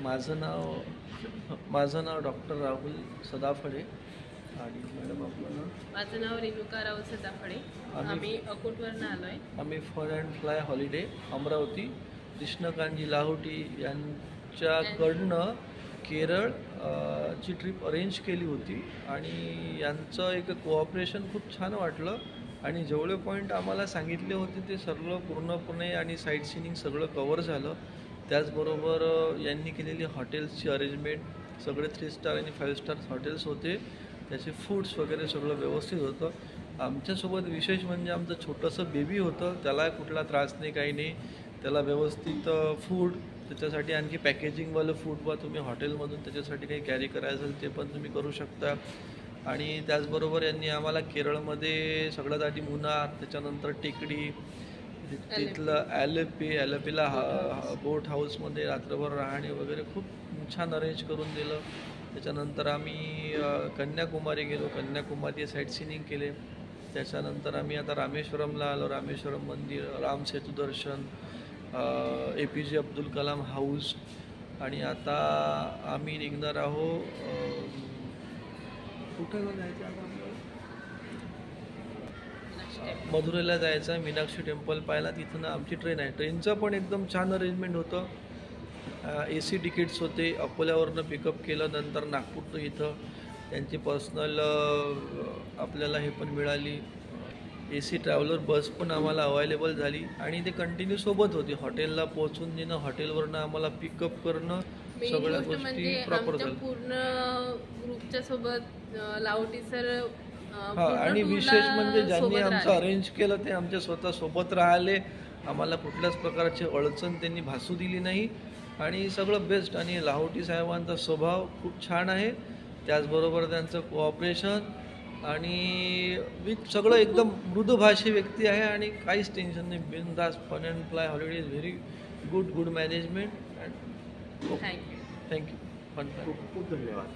माझं नाव डॉक्टर राहुल सदाफळे आणि मॅडम आपलं नाव? माझं नाव रेणुका राव सदाफळे. आम्ही अकोटवरनं आलो आहे. आम्ही fun and fly holiday Amravati कृष्णकांतजी लाहोटी यांच्याकडनं केरळ ची ट्रिप अरेंज केली होती आणि यांचं एक कोऑपरेशन खूप छान वाटलं आणि जेवढे पॉईंट आम्हाला सांगितले होते ते सगळं पूर्णपणे आणि साईट सीइंग सगळं कवर झालं. त्याचबरोबर यांनी केलेली हॉटेल्सची अरेंजमेंट सगळे 3 स्टार आणि 5 स्टार हॉटेल्स होते. त्याचे फूड्स वगैरे सगळं व्यवस्थित होतं. आमच्यासोबत विशेष म्हणजे आमचं छोटंसं बेबी होतं, त्याला कुठला त्रास नाही, काही नाही. त्याला व्यवस्थित फूड, त्याच्यासाठी आणखी पॅकेजिंगवालं फूड वा तुम्ही हॉटेलमधून त्याच्यासाठी काही कॅरी करायचं असेल ते पण तुम्ही करू शकता. आणि त्याचबरोबर यांनी आम्हाला केरळमध्ये सगळ्यात आधी मुन्नार, त्याच्यानंतर टेकडी, तिथलं ॲलपीला बोट हाऊसमध्ये रात्रभर राहणे वगैरे खूप छान अरेंज करून दिलं. त्याच्यानंतर आम्ही कन्याकुमारी गेलो, कन्याकुमारी साईट सीइंग केले. त्याच्यानंतर आम्ही आता रामेश्वरमला आलो, रामेश्वरम मंदिर, राम सेतू दर्शन, APJ अब्दुल कलाम हाऊस. आणि आता आम्ही निघणार आहोत कुठं जायचं आता आपल्याला? मधुरेला जायचं आहे, मीनाक्षी टेम्पल पाहायला. तिथून आमची ट्रेन आहे. ट्रेनचं पण एकदम छान अरेंजमेंट होतं. AC तिकीट्स होते. अकोल्यावरनं पिकअप केलं, नंतर नागपूर टू इथं त्यांची पर्सनल आपल्याला हे पण मिळाली. AC ट्रॅव्हलर बस पण आम्हाला अवेलेबल झाली आणि ते कंटिन्यू सोबत होती. हॉटेलला पोहोचून देणं, हॉटेलवरनं आम्हाला पिकअप करणं, सगळ्या गोष्टी म्हणजे प्रॉपर झाल्या. पूर्ण ग्रुपच्या सोबत लाहोटी सर. आणि विशेष म्हणजे ज्यांनी आमचं अरेंज केलं ते आमच्या स्वतः सोबत राहिले. आम्हाला कुठल्याच प्रकारची अडचण त्यांनी भासू दिली नाही आणि सगळं बेस्ट. आणि लाहोटी साहेबांचा स्वभाव खूप छान आहे, त्याचबरोबर त्यांचं कोऑपरेशन आणि सगळं एकदम मृदुभाषी व्यक्ती आहे आणि काहीच टेन्शन नाही. बिनधास्त fun and fly holiday is very good management. Thank you. Thank you. खूप खूप धन्यवाद.